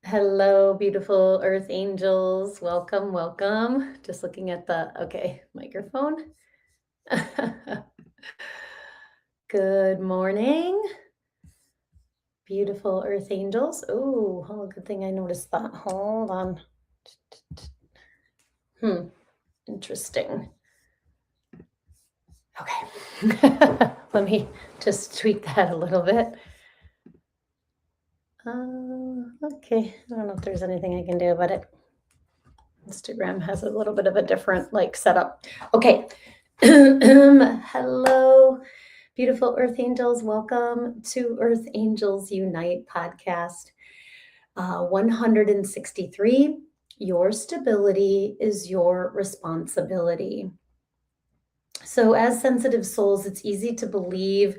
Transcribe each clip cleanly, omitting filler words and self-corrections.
Hello, beautiful earth angels. Welcome, welcome. Just looking at the microphone. Good morning, beautiful earth angels. Oh, good thing I noticed that. Hold on. Interesting. Okay. Let me just tweak that a little bit. Okay. I don't know if there's anything I can do about it. Instagram has a little bit of a different setup. Okay. Hello, beautiful Earth Angels. Welcome to Earth Angels Unite podcast. 163. Your stability is your responsibility. So, as sensitive souls, it's easy to believe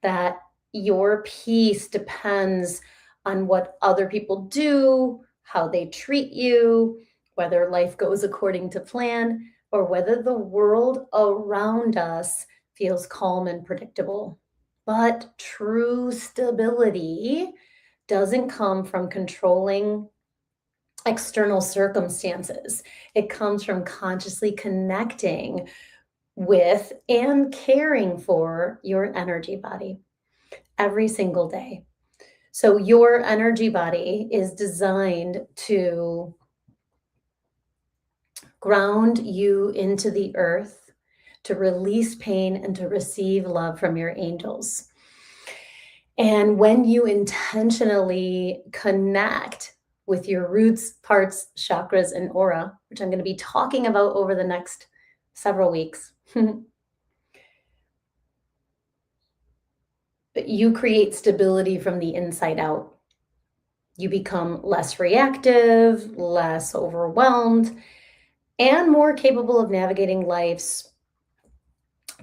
that your peace depends on what other people do, how they treat you, whether life goes according to plan, or whether the world around us feels calm and predictable. But true stability doesn't come from controlling external circumstances. It comes from consciously connecting with and caring for your energy body every single day. So, your energy body is designed to ground you into the earth, to release pain, and to receive love from your angels. And when you intentionally connect with your roots, parts, chakras, and aura, which I'm going to be talking about over the next several weeks, you create stability from the inside out. You become less reactive, less overwhelmed, and more capable of navigating life's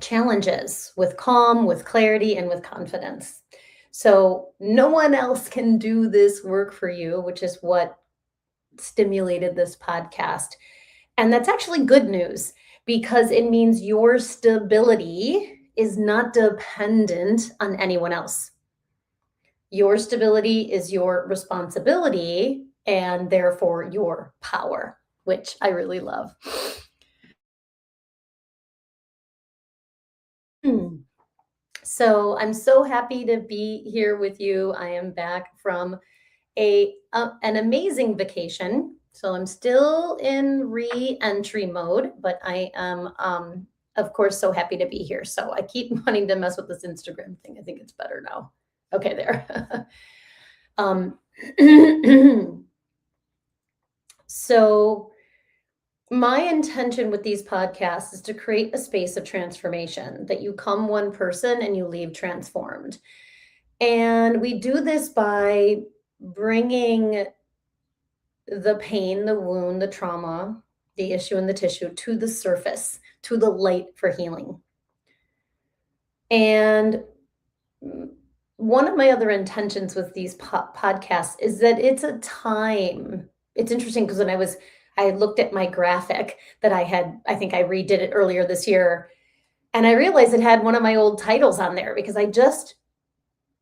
challenges with calm, with clarity, and with confidence. So, no one else can do this work for you, which is what stimulated this podcast. And that's actually good news because it means your stability is not dependent on anyone else. Your stability is your responsibility and therefore your power, which I really love. So I'm so happy to be here with you. I am back from an amazing vacation. So I'm still in re-entry mode, but I am of course so happy to be here. So I keep wanting to mess with this Instagram thing. I think it's better now. Okay, there. So my intention with these podcasts is to create a space of transformation, that you come one person and you leave transformed. And we do this by bringing the pain, the wound, the trauma, the issue in the tissue to the surface, to the light for healing. And one of my other intentions with these podcasts is that it's a time. It's interesting because I looked at my graphic that I think I redid it earlier this year, and I realized it had one of my old titles on there because I just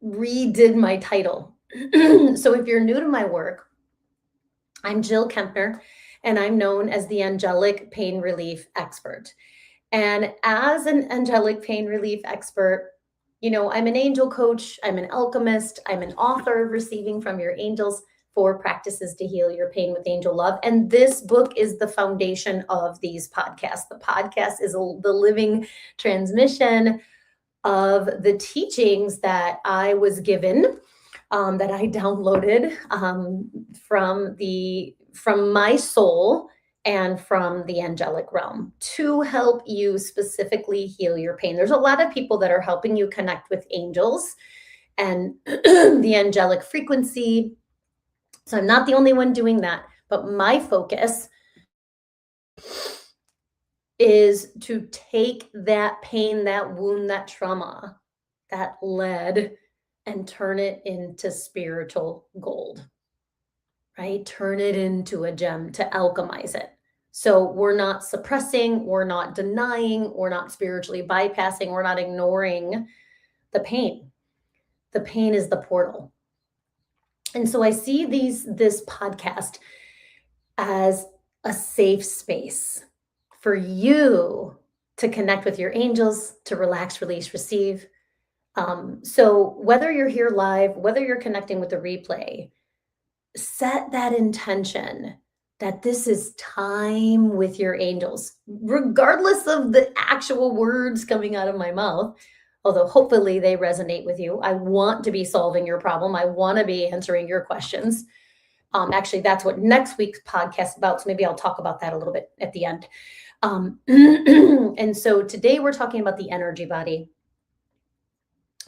redid my title. So if you're new to my work, I'm Jill Kempner, and I'm known as the Angelic Pain Relief Expert. And as an angelic pain relief expert, I'm an angel coach, I'm an alchemist, I'm an author of Receiving from Your Angels, 4 Practices to Heal Your Pain with Angel Love. And this book is the foundation of these podcasts. The podcast is the living transmission of the teachings that I was given, that I downloaded from my soul and from the angelic realm to help you specifically heal your pain. There's a lot of people that are helping you connect with angels and the angelic frequency. So I'm not the only one doing that, but my focus is to take that pain, that wound, that trauma, that lead, and turn it into spiritual gold, right? Turn it into a gem, to alchemize it. So we're not suppressing, we're not denying, we're not spiritually bypassing, we're not ignoring the pain. The pain is the portal. And so I see this podcast as a safe space for you to connect with your angels, to relax, release, receive. So whether you're here live, whether you're connecting with the replay, set that intention that this is time with your angels, regardless of the actual words coming out of my mouth. Although hopefully they resonate with you. I want to be solving your problem. I want to be answering your questions. Actually, that's what next week's podcast is about. So maybe I'll talk about that a little bit at the end. And so today we're talking about the energy body,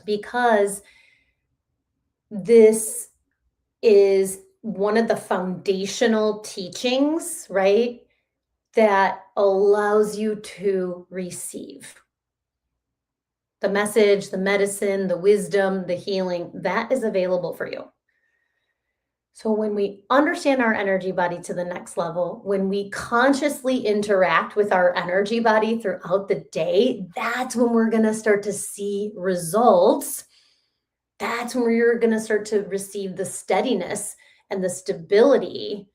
because this is one of the foundational teachings, right, that allows you to receive the message, the medicine, the wisdom, the healing that is available for you. So when we understand our energy body to the next level, when we consciously interact with our energy body throughout the day, that's when we're going to start to see results. That's when you're going to start to receive the steadiness and the stability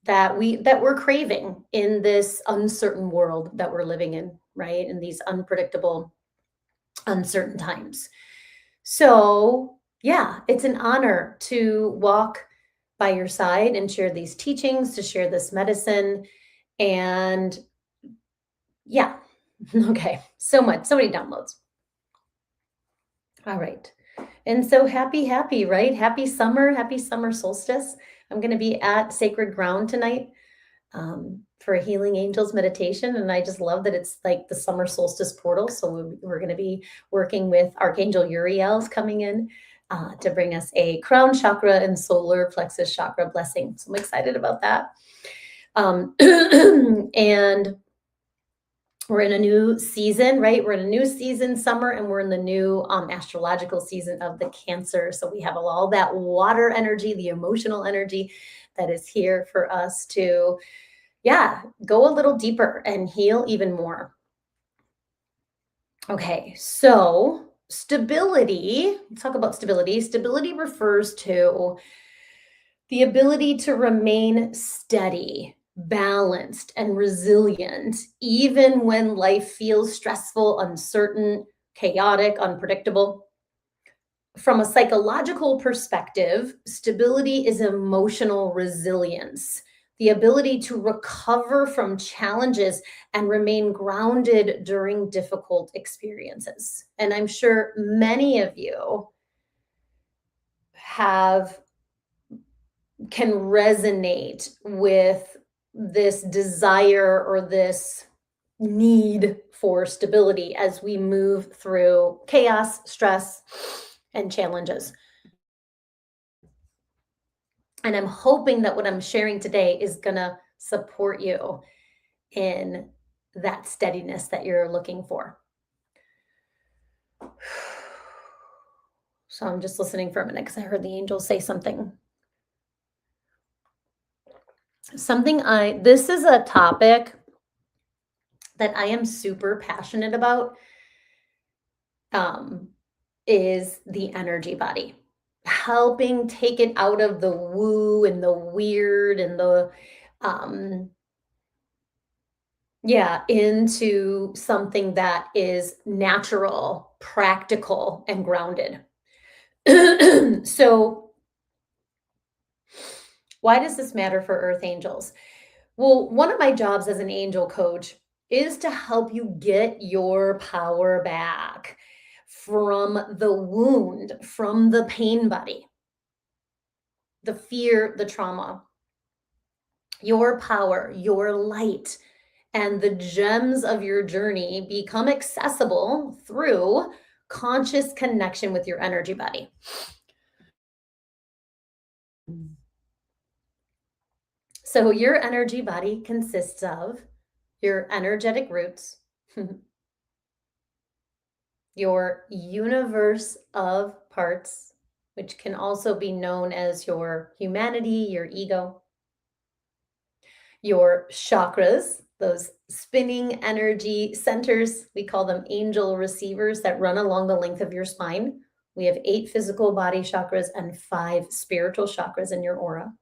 that we're craving in this uncertain world that we're living in, right? In these unpredictable, uncertain times. So, yeah, it's an honor to walk by your side and share these teachings, to share this medicine. And yeah, okay, so many downloads. All right. And so happy, right? Happy summer solstice. I'm going to be at Sacred Ground tonight for a Healing Angels meditation. And I just love that it's like the summer solstice portal. So we're going to be working with Archangel Uriel's coming in to bring us a crown chakra and solar plexus chakra blessing. So I'm excited about that. And we're in a new season, right? We're in a new season, summer, and we're in the new astrological season of the Cancer. So we have all that water energy, the emotional energy that is here for us to, go a little deeper and heal even more. Okay, so stability, let's talk about stability. Stability refers to the ability to remain steady, balanced, and resilient, even when life feels stressful, uncertain, chaotic, unpredictable. From a psychological perspective, stability is emotional resilience, the ability to recover from challenges and remain grounded during difficult experiences. And I'm sure many of you can resonate with this desire or this need for stability as we move through chaos, stress, and challenges. And I'm hoping that what I'm sharing today is going to support you in that steadiness that you're looking for. So I'm just listening for a minute because I heard the angels say something. This is a topic that I am super passionate about, is the energy body. Helping take it out of the woo and the weird and the, into something that is natural, practical, and grounded. So why does this matter for Earth Angels? Well, one of my jobs as an angel coach is to help you get your power back from the wound, from the pain body, the fear, the trauma. Your power, your light, and the gems of your journey become accessible through conscious connection with your energy body. So your energy body consists of your energetic roots, your universe of parts, which can also be known as your humanity, your ego, your chakras, those spinning energy centers, we call them angel receivers that run along the length of your spine, We have 8 physical body chakras and 5 spiritual chakras in your aura.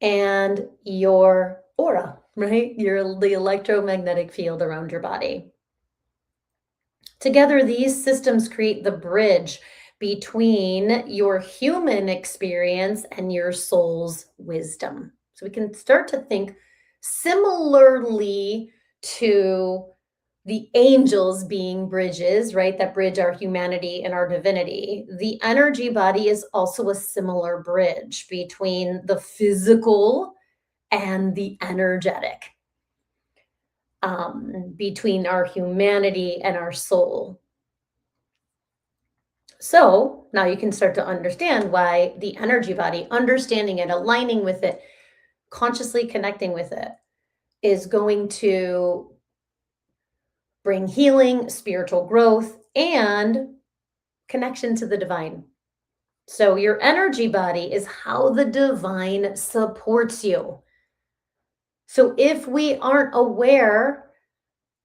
And your aura, right? The electromagnetic field around your body. Together, these systems create the bridge between your human experience and your soul's wisdom. So we can start to think similarly to the angels being bridges, right? That bridge our humanity and our divinity. The energy body is also a similar bridge between the physical and the energetic, between our humanity and our soul. So now you can start to understand why the energy body, understanding it, aligning with it, consciously connecting with it, is going to bring healing, spiritual growth, and connection to the divine. So your energy body is how the divine supports you. So if we aren't aware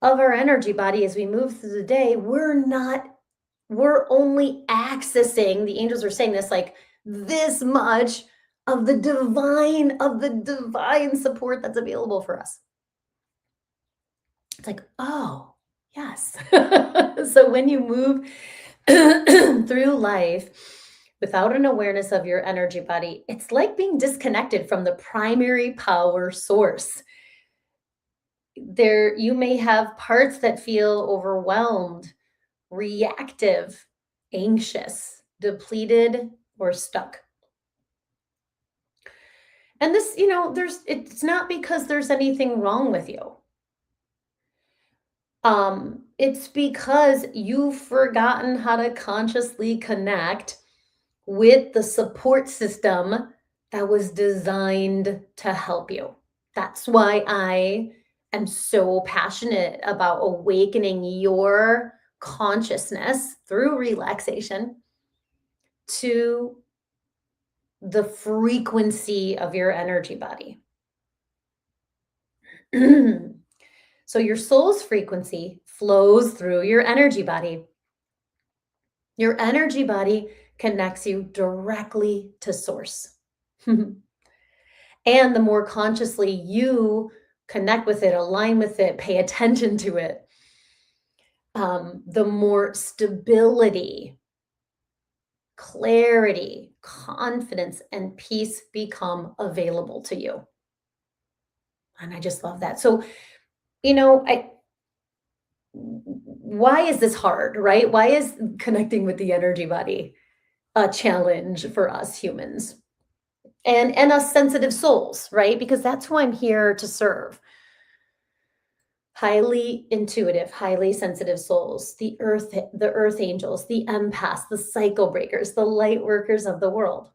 of our energy body as we move through the day, we're only accessing, the angels are saying this, like this much of the divine support that's available for us. It's like, oh, yes. So when you move through life without an awareness of your energy body, it's like being disconnected from the primary power source. There, you may have parts that feel overwhelmed, reactive, anxious, depleted, or stuck. And this, it's not because there's anything wrong with you. It's because you've forgotten how to consciously connect with the support system that was designed to help you. That's why I am so passionate about awakening your consciousness through relaxation to the frequency of your energy body. So your soul's frequency flows through your energy body. Your energy body connects you directly to source. And the more consciously you connect with it, align with it, pay attention to it, the more stability, clarity, confidence, and peace become available to you. And I just love that. So, why is this hard, right? Why is connecting with the energy body a challenge for us humans and us sensitive souls, right? Because that's who I'm here to serve. Highly intuitive, highly sensitive souls, the earth angels, the empaths, the cycle breakers, the light workers of the world,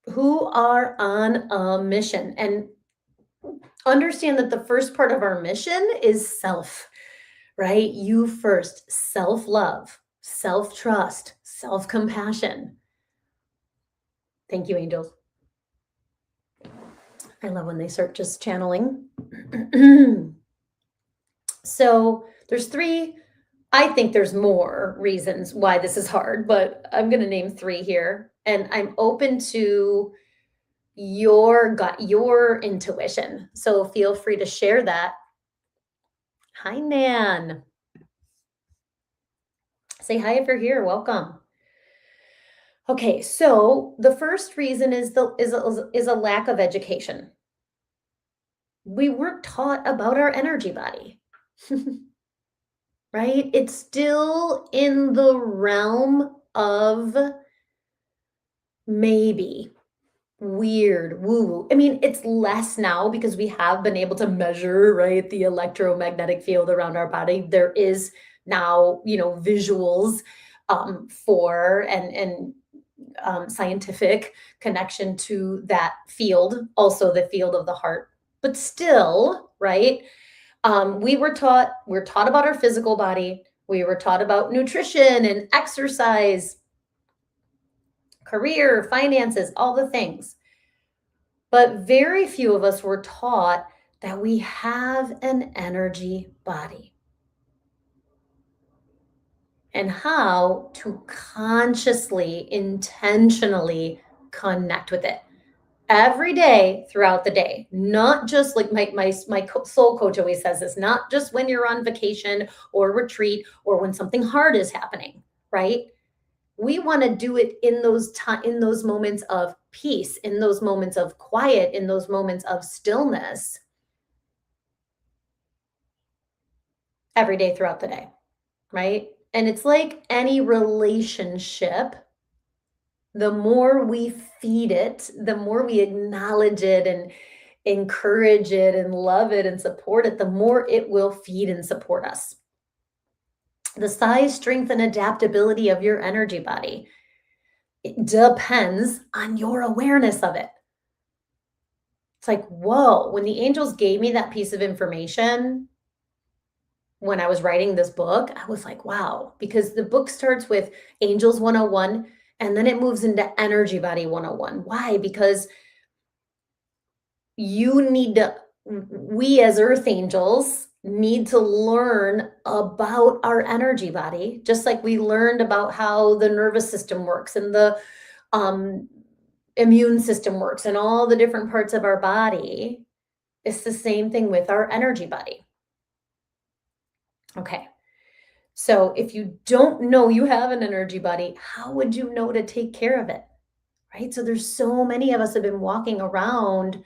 who are on a mission. And understand that the first part of our mission is self, right? You first, self-love, self-trust, self-compassion. Thank you, angels. I love when they start just channeling. So there's 3, I think there's more reasons why this is hard, but I'm going to name 3 here. And I'm open to your gut, your intuition. So feel free to share that. Hi, Nan. Say hi if you're here. Welcome. Okay, so the first reason is a lack of education. We weren't taught about our energy body. Right? It's still in the realm of maybe weird, woo-woo. I mean, it's less now because we have been able to measure, right, the electromagnetic field around our body. There is now, visuals for and scientific connection to that field, also the field of the heart. But still, right? We're taught about our physical body. We were taught about nutrition and exercise, career, finances, all the things. But very few of us were taught that we have an energy body. and how to consciously, intentionally connect with it every day throughout the day, not just like my soul coach always says this, not just when you're on vacation or retreat or when something hard is happening, right? We want to do it in in those moments of peace, in those moments of quiet, in those moments of stillness, every day throughout the day, right? And it's like any relationship, the more we feed it, the more we acknowledge it and encourage it and love it and support it, the more it will feed and support us. The size, strength, and adaptability of your energy body, it depends on your awareness of it. It's like, whoa, when the angels gave me that piece of information when I was writing this book, I was like, wow, because the book starts with Angels 101 and then it moves into Energy Body 101. Why? Because you need to, we as earth angels need to learn about our energy body, just like we learned about how the nervous system works and the um, immune system works and all the different parts of our body. It's the same thing with our energy body. Okay. So if you don't know you have an energy body, how would you know to take care of it? Right? So there's so many of us have been walking around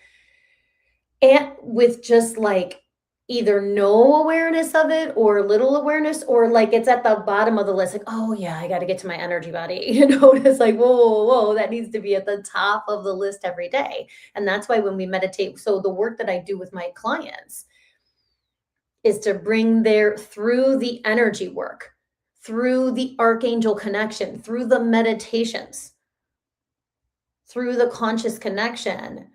and with just like either no awareness of it or little awareness or like it's at the bottom of the list like oh yeah I got to get to my energy body it's like whoa that needs to be at the top of the list every day. And that's why when we meditate, so the work that I do with my clients is to bring their through the energy work, through the archangel connection, through the meditations, through the conscious connection,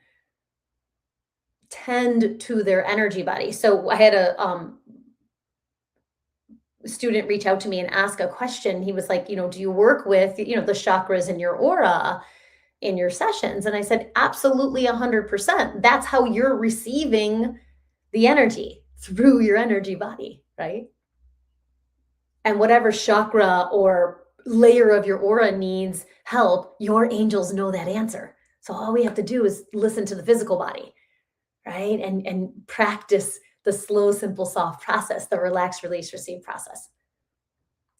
tend to their energy body. So I had a student reach out to me and ask a question. He was like, do you work with, the chakras in your aura in your sessions? And I said, absolutely 100%. That's how you're receiving the energy through your energy body, right? And whatever chakra or layer of your aura needs help, your angels know that answer. So all we have to do is listen to the physical body, right? And practice the slow, simple, soft process, the relax, release, receive process.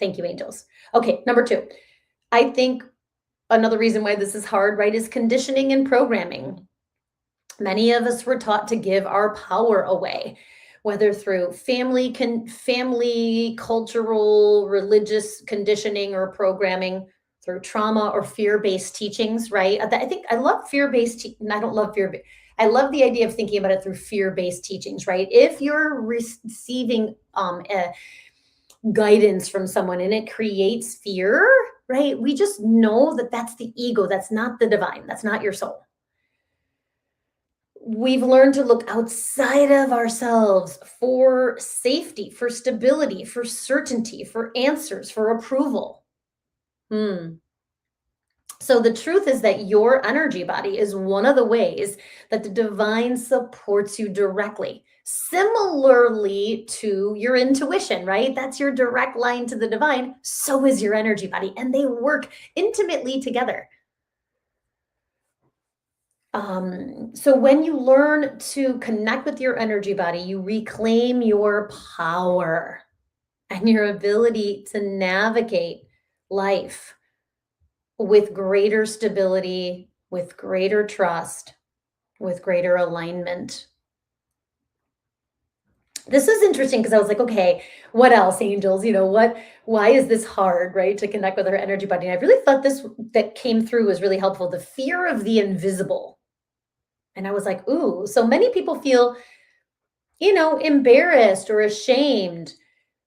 Thank you, angels. Okay, number 2. I think another reason why this is hard, right, is conditioning and programming. Many of us were taught to give our power away, whether through family, cultural, religious conditioning or programming, through trauma or fear-based teachings, right? I think I love fear-based, I don't love fear, I love the idea of thinking about it through fear-based teachings, right? If you're receiving guidance from someone and it creates fear, right? We just know that that's the ego, that's not the divine, that's not your soul. We've learned to look outside of ourselves for safety, for stability, for certainty, for answers, for approval. So the truth is that your energy body is one of the ways that the divine supports you directly. Similarly to your intuition, right? That's your direct line to the divine. So is your energy body, and they work intimately together. So when you learn to connect with your energy body, you reclaim your power and your ability to navigate life with greater stability, with greater trust, with greater alignment. This is interesting because I was like, okay, what else, angels? Why is this hard, right? To connect with our energy body. And I really thought this that came through was really helpful. The fear of the invisible. And I was like, ooh, so many people feel, embarrassed or ashamed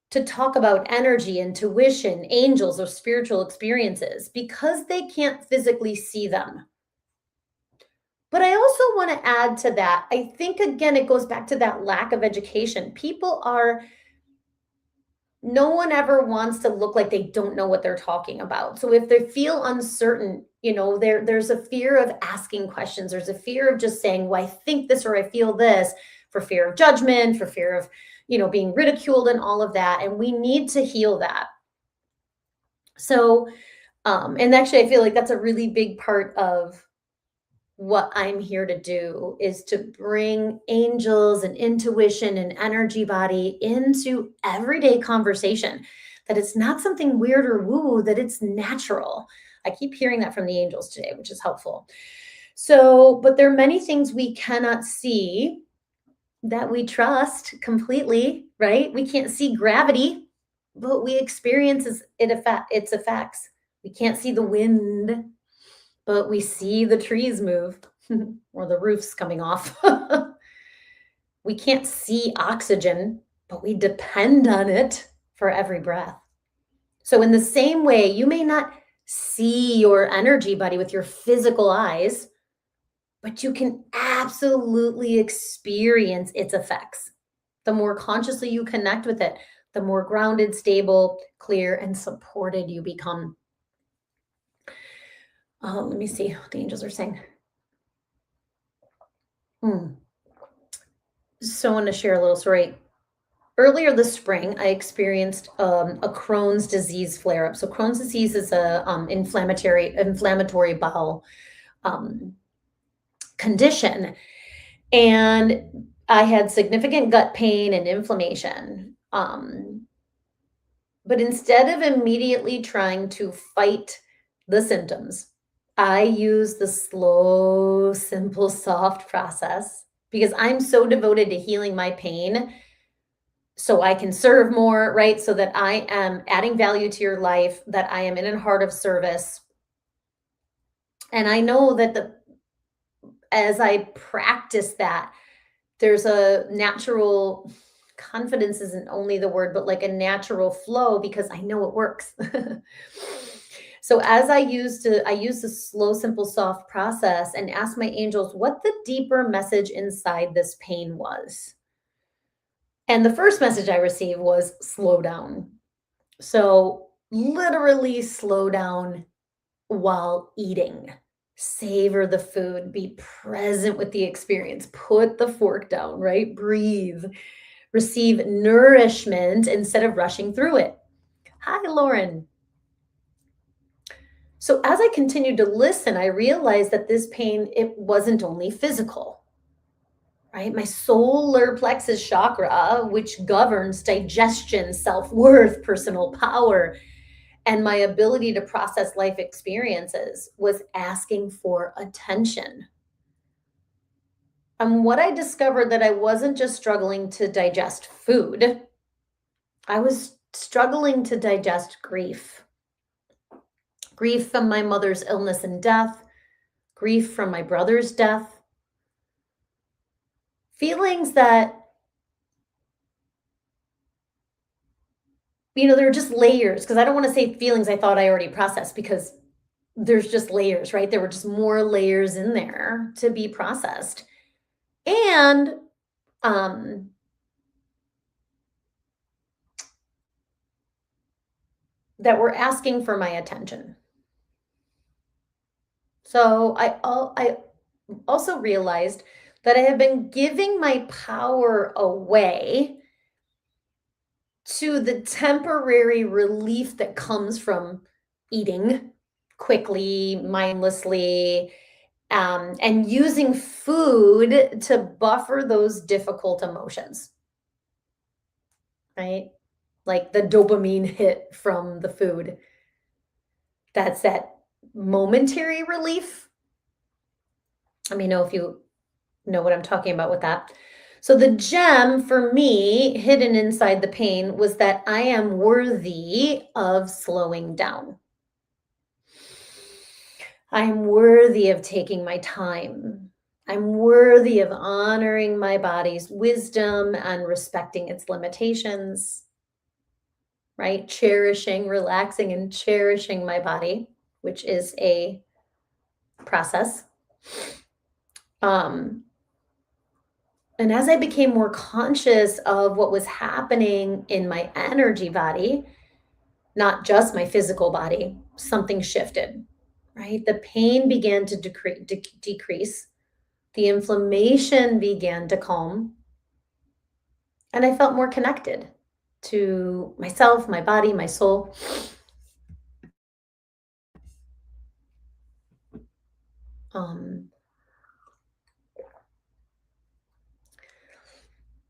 to talk about energy, intuition, angels, or spiritual experiences because they can't physically see them. But I also want to add to that. I think, again, it goes back to that lack of education. No one ever wants to look like they don't know what they're talking about. So if they feel uncertain, there's a fear of asking questions. There's a fear of just saying, well, I think this or I feel this, for fear of judgment, for fear of, being ridiculed and all of that. And we need to heal that. So, and actually, I feel like that's a really big part of what I'm here to do is to bring angels and intuition and energy body into everyday conversation. That it's not something weird or woo, that it's natural. I keep hearing that from the angels today, which is helpful. So, but there are many things we cannot see that we trust completely, right? We can't see gravity, but we experience its effects. We can't see the wind, but we see the trees move or the roofs coming off. We can't see oxygen, but we depend on it for every breath. So, in the same way, you may not see your energy buddy with your physical eyes, but you can absolutely experience its effects. The more consciously you connect with it, the more grounded, stable, clear, and supported you become. Let me see what the angels are saying. Hmm. So, I want to share a little story. Earlier this spring, I experienced a Crohn's disease flare up. So, Crohn's disease is a inflammatory bowel um, condition, and I had significant gut pain and inflammation. But instead of immediately trying to fight the symptoms, I use the slow, simple, soft process because I'm so devoted to healing my pain so I can serve more, right? So that I am adding value to your life, that I am in a heart of service. And I know that as I practice that, there's a natural confidence isn't only the word, but like a natural flow because I know it works. So as I use the slow, simple, soft process and ask my angels what the deeper message inside this pain was. And the first message I received was slow down. So literally slow down while eating. Savor the food, be present with the experience, put the fork down, right? Breathe, receive nourishment instead of rushing through it. Hi, Lauren. So as I continued to listen, I realized that this pain, it wasn't only physical, right? My solar plexus chakra, which governs digestion, self-worth, personal power, and my ability to process life experiences was asking for attention. And what I discovered that I wasn't just struggling to digest food, I was struggling to digest grief. Grief from my mother's illness and death, grief from my brother's death, feelings that, there are just layers, because I don't want to say feelings I thought I already processed because there's just layers, right? There were just more layers in there to be processed. And um that were asking for my attention. So I also realized that I have been giving my power away to the temporary relief that comes from eating quickly, mindlessly, and using food to buffer those difficult emotions, right? Like the dopamine hit from the food. That's that momentary relief. Let me know if you know what I'm talking about with that. So, the gem for me, hidden inside the pain, was that I am worthy of slowing down. I am worthy of taking my time. I'm worthy of honoring my body's wisdom and respecting its limitations, right? Cherishing, relaxing, and cherishing my body, which is a process. Um, and as I became more conscious of what was happening in my energy body, not just my physical body, something shifted, right? The pain began to decrease, the inflammation began to calm, and I felt more connected to myself, my body, my soul. Um,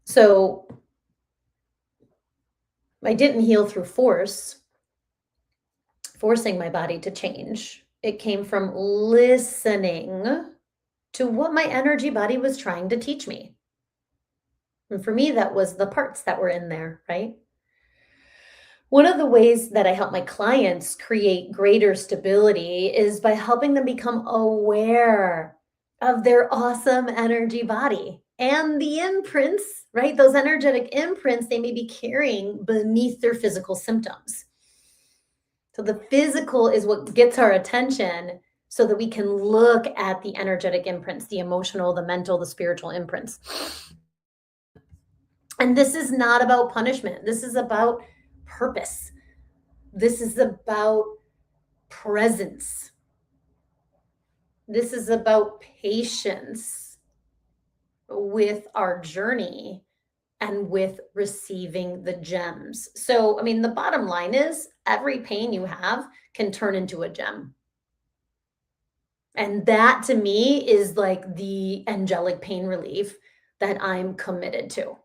so I didn't heal through forcing my body to change. It came from listening to what my energy body was trying to teach me. And for me, that was the parts that were in there, right? One of the ways that I help my clients create greater stability is by helping them become aware of their awesome energy body and the imprints, right? Those energetic imprints they may be carrying beneath their physical symptoms. So the physical is what gets our attention so that we can look at the energetic imprints, the emotional, the mental, the spiritual imprints. And this is not about punishment. This is about purpose. This is about presence. This is about patience with our journey and with receiving the gems. So, I mean, the bottom line is every pain you have can turn into a gem. And that to me is like the angelic pain relief that I'm committed to.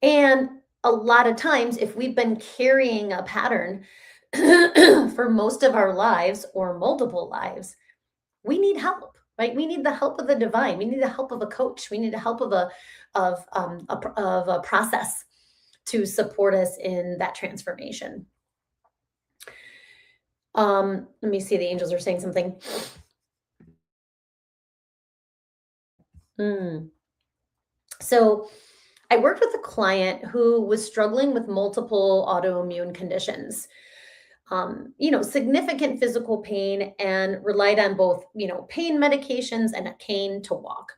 And a lot of times, if we've been carrying a pattern for most of our lives or multiple lives, we need help, right? We need the help of the divine. We need the help of a coach. We need the help of a process to support us in that transformation. Let me see. The angels are saying something. Mm. So I worked with a client who was struggling with multiple autoimmune conditions, significant physical pain, and relied on both, pain medications and a cane to walk.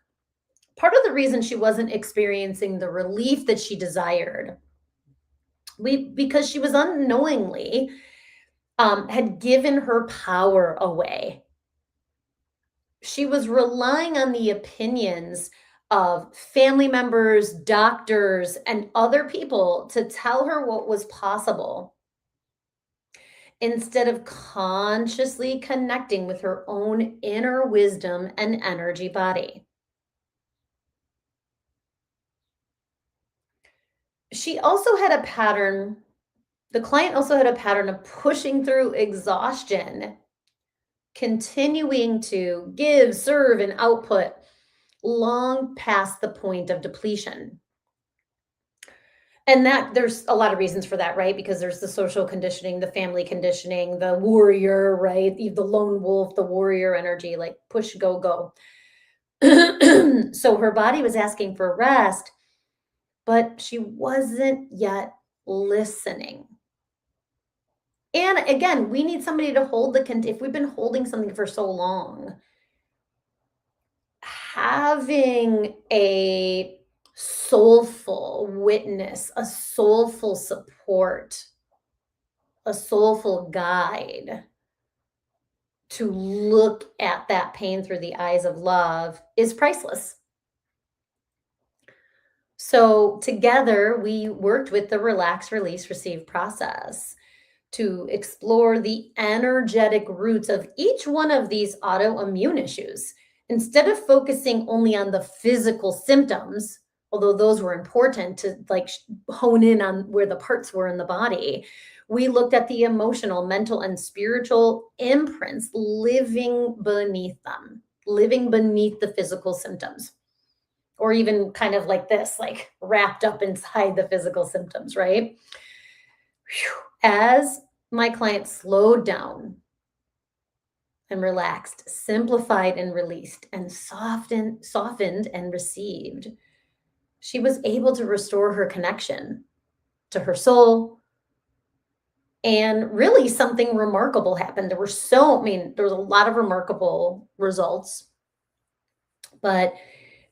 Part of the reason she wasn't experiencing the relief that she desired, because she was unknowingly had given her power away. She was relying on the opinions of family members, doctors, and other people to tell her what was possible instead of consciously connecting with her own inner wisdom and energy body. She also had a pattern, the client also had a pattern of pushing through exhaustion, continuing to give, serve, and output long past the point of depletion. And that there's a lot of reasons for that, right? Because there's the social conditioning, the family conditioning, the warrior, right? The lone wolf, the warrior energy, like push, go, go. So her body was asking for rest, but she wasn't yet listening. And again, we need somebody to hold if we've been holding something for so long, having a soulful witness, a soulful support, a soulful guide to look at that pain through the eyes of love is priceless. So, together, we worked with the relax, release, receive process to explore the energetic roots of each one of these autoimmune issues. Instead of focusing only on the physical symptoms, although those were important to like hone in on where the parts were in the body, we looked at the emotional, mental, and spiritual imprints living beneath them, living beneath the physical symptoms, or even kind of like this, like wrapped up inside the physical symptoms, right? As my client slowed down and relaxed, simplified and released, and softened and received, she was able to restore her connection to her soul. And really something remarkable happened. There was a lot of remarkable results, but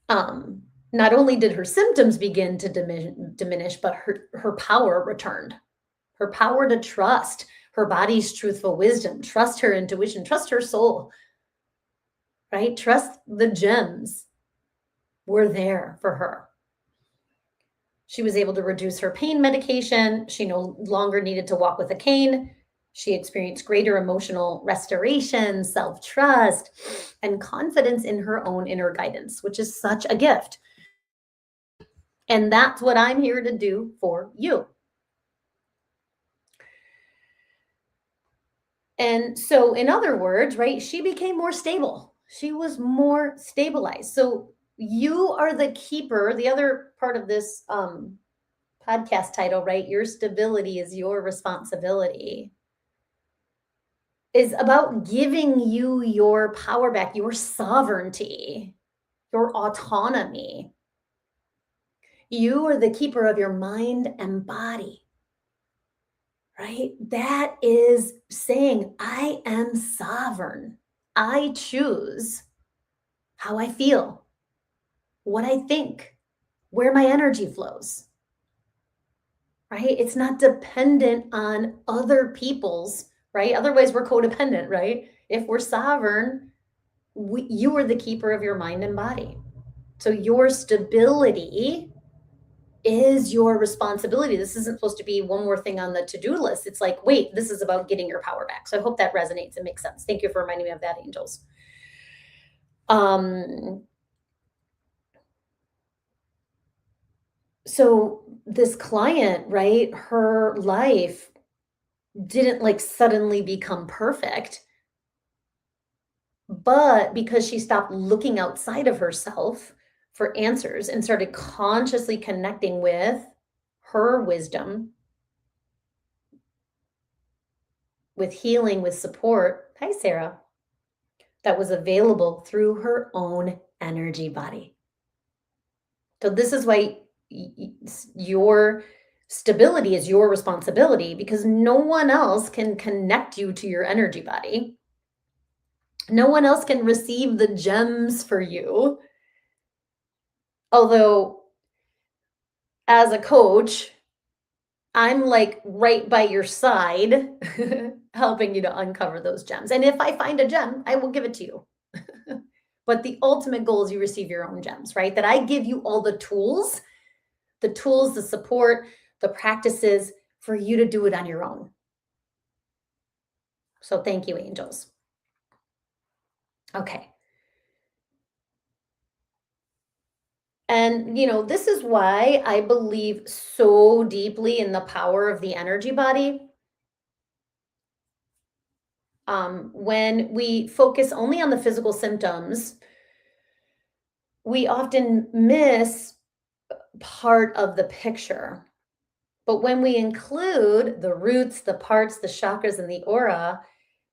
not only did her symptoms begin to diminish, but her power returned. Her power to trust her body's truthful wisdom, trust her intuition, trust her soul, right? Trust the gems were there for her. She was able to reduce her pain medication. She no longer needed to walk with a cane. She experienced greater emotional restoration, self trust, and confidence in her own inner guidance, which is such a gift. And that's what I'm here to do for you. And so, in other words, right, she became more stable. She was more stabilized. So, you are the keeper. The other part of this podcast title, right, your stability is your responsibility, is about giving you your power back, your sovereignty, your autonomy. You are the keeper of your mind and body, right? That is saying, I am sovereign. I choose how I feel, what I think, where my energy flows, right? It's not dependent on other people's, right? Otherwise, we're codependent, right? If we're sovereign, you are the keeper of your mind and body. So your stability is your responsibility. This isn't supposed to be one more thing on the to-do list. It's like, wait, this is about getting your power back. So I hope that resonates and makes sense. Thank you for reminding me of that, angels. So this client, right, her life didn't like suddenly become perfect, but because she stopped looking outside of herself for answers and started consciously connecting with her wisdom, with healing, with support. Hi, Sarah. That was available through her own energy body. So, this is why your stability is your responsibility, because no one else can connect you to your energy body. No one else can receive the gems for you. Although, as a coach, I'm like right by your side, helping you to uncover those gems. And if I find a gem, I will give it to you. But the ultimate goal is you receive your own gems, right? That I give you all the tools, the support, the practices for you to do it on your own. So thank you, angels. Okay. And, this is why I believe so deeply in the power of the energy body. When we focus only on the physical symptoms, we often miss part of the picture. But when we include the roots, the parts, the chakras, and the aura,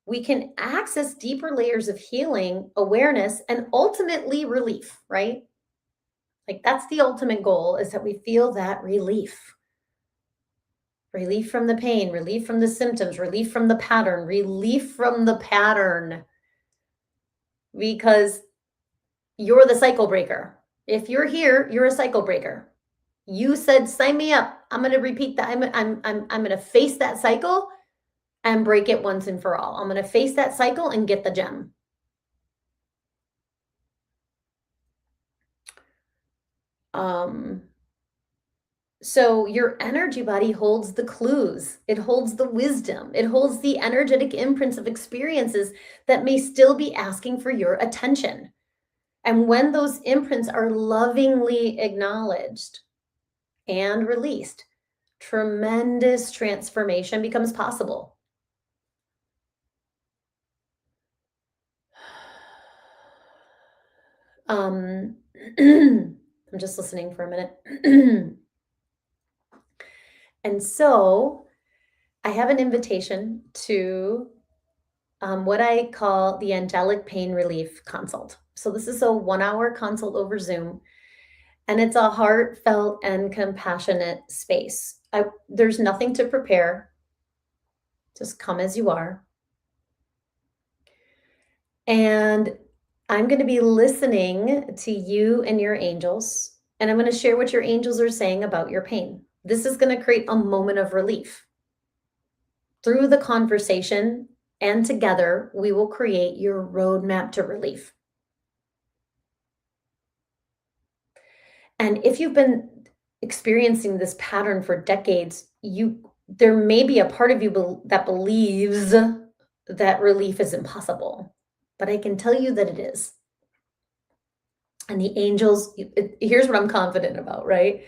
we can access deeper layers of healing, awareness, and ultimately relief, right? Like that's the ultimate goal, is that we feel that relief. Relief from the pain, relief from the symptoms, relief from the pattern, relief from the pattern. Because you're the cycle breaker. If you're here, you're a cycle breaker. You said, sign me up. I'm going to repeat that. I'm going to face that cycle and break it once and for all. I'm going to face that cycle and get the gem. So your energy body holds the clues. It holds the wisdom. It holds the energetic imprints of experiences that may still be asking for your attention. And when those imprints are lovingly acknowledged and released, tremendous transformation becomes possible. I'm just listening for a minute. And so I have an invitation to what I call the angelic pain relief consult. So this is a 1-hour consult over Zoom, and it's a heartfelt and compassionate space. There's nothing to prepare. Just come as you are. And I'm going to be listening to you and your angels, and I'm going to share what your angels are saying about your pain. This is going to create a moment of relief. Through the conversation and together, we will create your roadmap to relief. And if you've been experiencing this pattern for decades, you there may be a part of you that believes that relief is impossible, but I can tell you that it is. And the angels, here's what I'm confident about, right?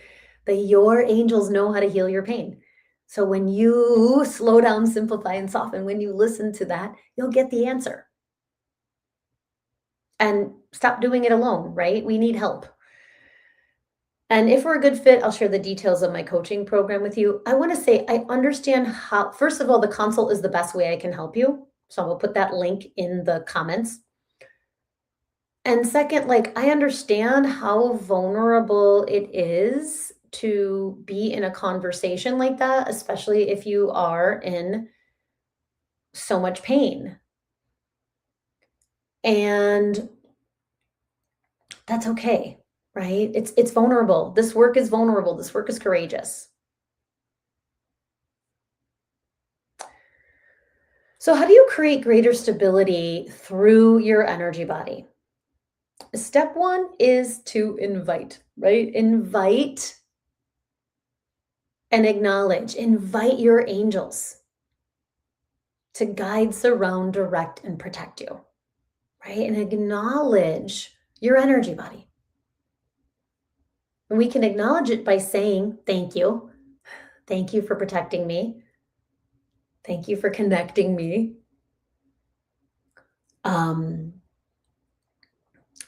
That your angels know how to heal your pain. So when you slow down, simplify, and soften, when you listen to that, you'll get the answer. And stop doing it alone, right? We need help. And if we're a good fit, I'll share the details of my coaching program with you. I want to say I understand how, first of all, the consult is the best way I can help you. So I will put that link in the comments. And second, like, I understand how vulnerable it is to be in a conversation like that, especially if you are in so much pain. And that's okay, right? It's vulnerable. This work is vulnerable. This work is courageous. So how do you create greater stability through your energy body? Step 1 is to invite, right? Invite and acknowledge. Invite your angels to guide, surround, direct, and protect you, right? And acknowledge your energy body. And we can acknowledge it by saying, thank you. Thank you for protecting me. Thank you for connecting me.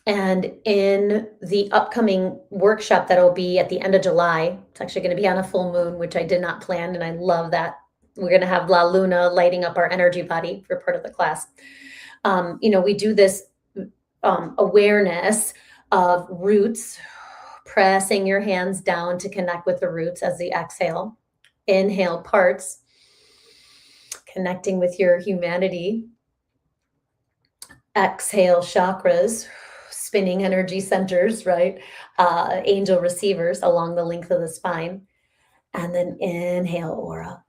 And in the upcoming workshop that'll be at the end of July, it's actually going to be on a full moon, which I did not plan. And I love that. We're going to have La Luna lighting up our energy body for part of the class. We do this awareness of roots, pressing your hands down to connect with the roots as the exhale. Inhale, parts, connecting with your humanity. Exhale, chakras, spinning energy centers, right? Angel receivers along the length of the spine. And then inhale, aura.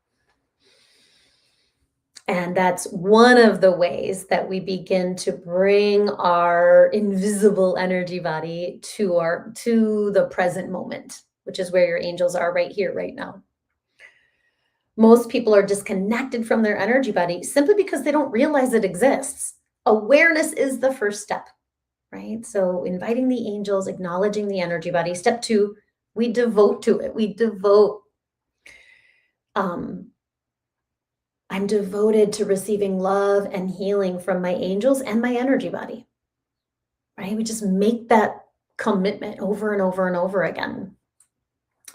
And that's one of the ways that we begin to bring our invisible energy body to the present moment, which is where your angels are right here, right now. Most people are disconnected from their energy body simply because they don't realize it exists. Awareness is the first step, right? So inviting the angels, acknowledging the energy body. Step 2, we devote to it. We devote. I'm devoted to receiving love and healing from my angels and my energy body, right? We just make that commitment over and over and over again.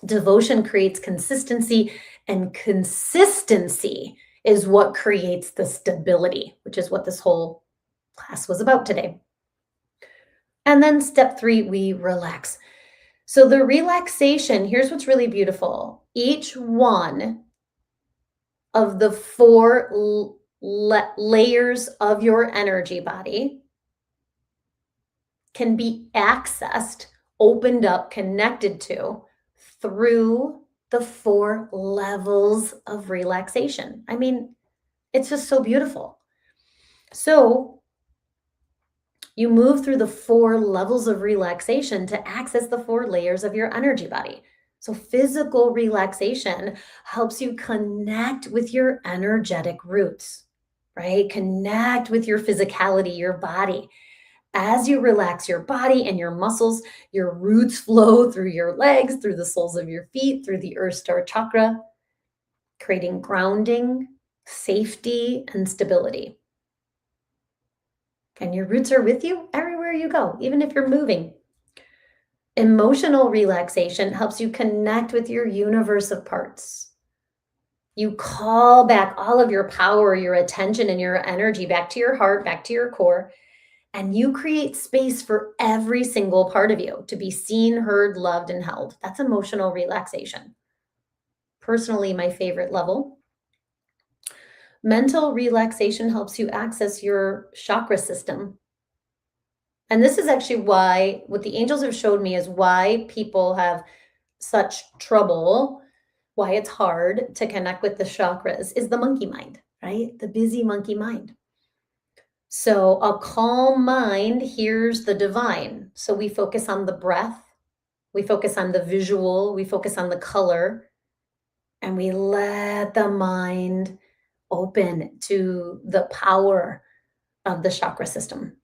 Devotion creates consistency, and consistency is what creates the stability, which is what this whole class was about today. And then step 3, we relax. So the relaxation, here's what's really beautiful. Each one of the 4 layers of your energy body can be accessed, opened up, connected to through the 4 levels of relaxation. I mean, it's just so beautiful. So you move through the 4 levels of relaxation to access the 4 layers of your energy body. So physical relaxation helps you connect with your energetic roots, right? Connect with your physicality, your body. As you relax your body and your muscles, your roots flow through your legs, through the soles of your feet, through the Earth Star chakra, creating grounding, safety, and stability. And your roots are with you everywhere you go, even if you're moving. Emotional relaxation helps you connect with your universe of parts. You call back all of your power, your attention, and your energy back to your heart, back to your core, and you create space for every single part of you to be seen, heard, loved, and held. That's emotional relaxation. Personally, my favorite level. Mental relaxation helps you access your chakra system. And this is actually why, what the angels have showed me is why people have such trouble, why it's hard to connect with the chakras, is the monkey mind, right? The busy monkey mind. So a calm mind hears the divine. So we focus on the breath, we focus on the visual, we focus on the color, and we let the mind open to the power of the chakra system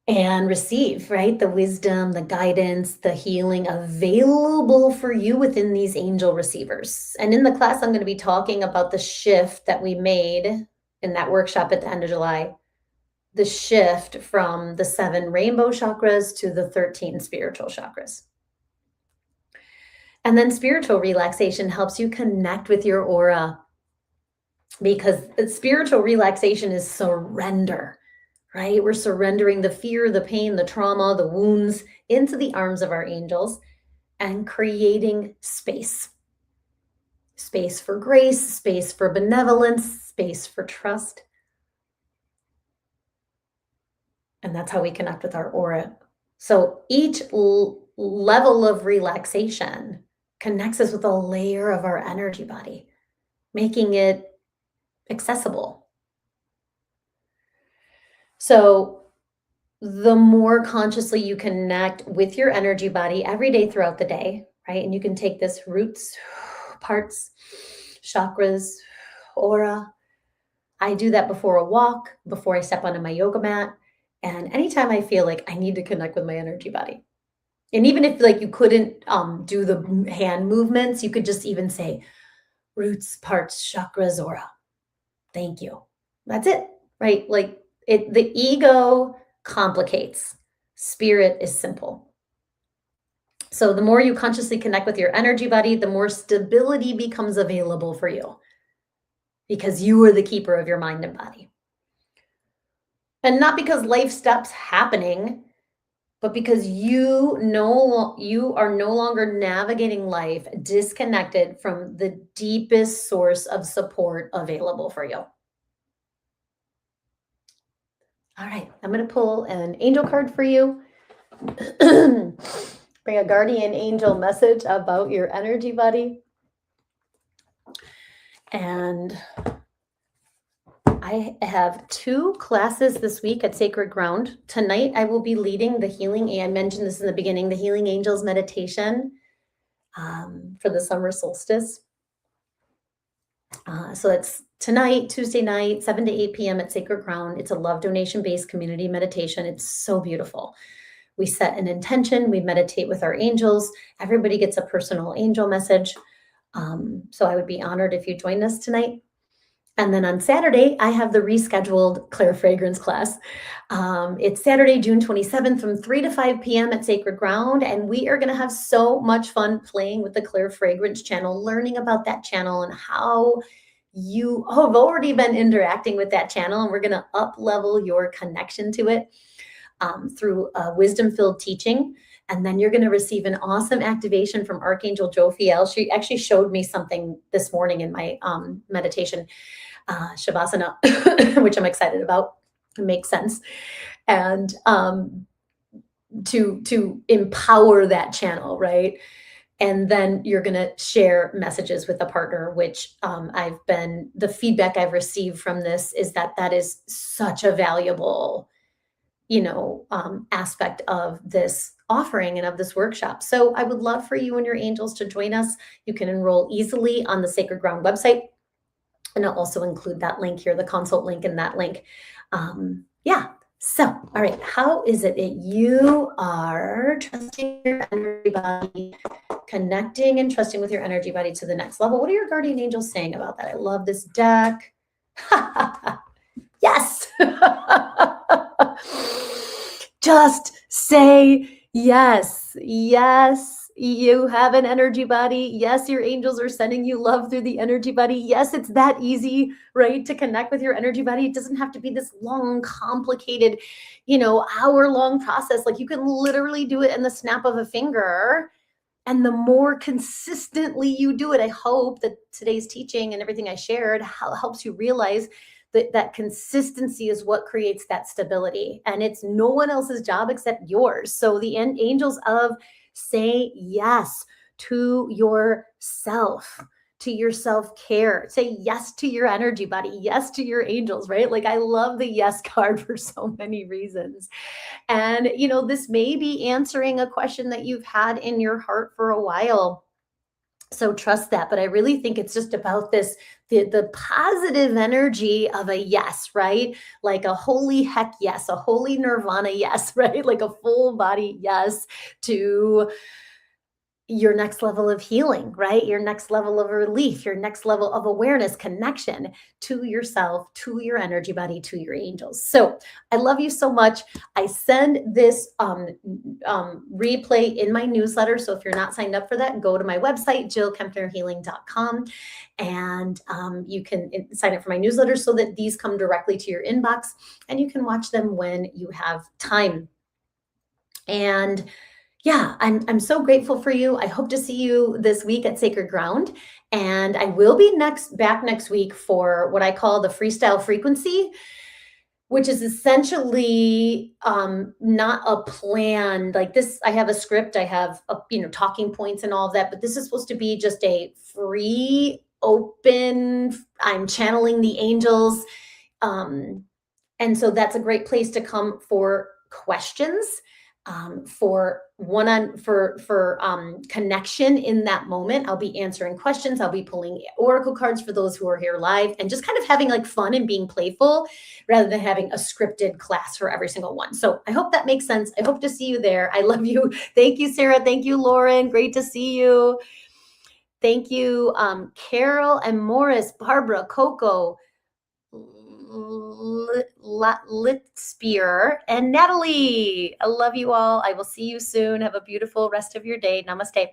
and receive, right? The wisdom, the guidance, the healing available for you within these angel receivers. And in the class, I'm going to be talking about the shift that we made in that workshop at the end of July, the shift from the 7 rainbow chakras to the 13 spiritual chakras. And then spiritual relaxation helps you connect with your aura, because spiritual relaxation is surrender, right? We're surrendering the fear, the pain, the trauma, the wounds into the arms of our angels and creating space. Space for grace, space for benevolence, space for trust. And that's how we connect with our aura. So each level of relaxation connects us with a layer of our energy body, making it accessible. So the more consciously you connect with your energy body every day throughout the day, right? And you can take this roots, parts, chakras, aura. I do that before a walk, before I step onto my yoga mat, and anytime I feel like I need to connect with my energy body. And even if like you couldn't do the hand movements, you could just even say roots, parts, chakras, aura. Thank you. That's it, right? Like the ego complicates. Spirit is simple. So the more you consciously connect with your energy body, the more stability becomes available for you, because you are the keeper of your mind and body. And not because life stops happening, but because you are no longer navigating life disconnected from the deepest source of support available for you. All right, I'm going to pull an angel card for you. Bring a guardian angel message about your energy body. And I have 2 classes this week at Sacred Ground. Tonight, I will be leading the healing, and I mentioned this in the beginning, the Healing Angels meditation for the summer solstice. So it's tonight, Tuesday night, 7 to 8 p.m. at Sacred Ground. It's a love donation-based community meditation. It's so beautiful. We set an intention. We meditate with our angels. Everybody gets a personal angel message. So I would be honored if you joined us tonight. And then on Saturday, I have the rescheduled Claire Fragrance class. It's Saturday, June 27th from 3 to 5 p.m. at Sacred Ground. And we are going to have so much fun playing with the Claire Fragrance channel, learning about that channel and how you have already been interacting with that channel. And we're going to up level your connection to it through a wisdom-filled teaching. And then you're going to receive an awesome activation from Archangel Jophiel. She actually showed me something this morning in my meditation, Shavasana, which I'm excited about. It makes sense. And to empower that channel, right? And then you're going to share messages with a partner, which the feedback I've received from this is that is such a valuable aspect of this offering and of this workshop. So I would love for you and your angels to join us. You can enroll easily on the Sacred Ground website. And I'll also include that link here, the consult link and that link. So, all right. How is it that you are trusting your energy body, connecting and trusting with your energy body to the next level? What are your guardian angels saying about that? I love this deck. Yes. Just say yes. Yes, you have an energy body. Yes, your angels are sending you love through the energy body. Yes, it's that easy, right, to connect with your energy body. It doesn't have to be this long, complicated, hour-long process. Like you can literally do it in the snap of a finger. And the more consistently you do it, I hope that today's teaching and everything I shared helps you realize that consistency is what creates that stability. And it's no one else's job except yours. So the angels of say yes to yourself, to your self-care. Say yes to your energy body, yes to your angels, right? Like I love the yes card for so many reasons. And, this may be answering a question that you've had in your heart for a while. So trust that. But I really think it's just about this the positive energy of a yes, right? Like a holy heck yes, a holy nirvana yes, right? Like a full body yes to your next level of healing, right? Your next level of relief, your next level of awareness, connection to yourself, to your energy body, to your angels. So I love you so much. I send this replay in my newsletter. So if you're not signed up for that, go to my website, jillkempnerhealing.com, and you can sign up for my newsletter so that these come directly to your inbox and you can watch them when you have time. And yeah, I'm so grateful for you. I hope to see you this week at Sacred Ground. And I will be back next week for what I call the freestyle frequency, which is essentially not a plan like this. I have a script, I have talking points and all of that, but this is supposed to be just a free, open, I'm channeling the angels. And so that's a great place to come for questions, for connection in that moment. I'll be answering questions. I'll be pulling oracle cards for those who are here live, and just kind of having like fun and being playful rather than having a scripted class for every single one. So I hope that makes sense. I hope to see you there. I love you. Thank you, Sarah. Thank you, Lauren. Great to see you. Thank you, Carol and Morris, Barbara, Coco, Litspear, and Natalie. I love you all. I will see you soon. Have a beautiful rest of your day. Namaste.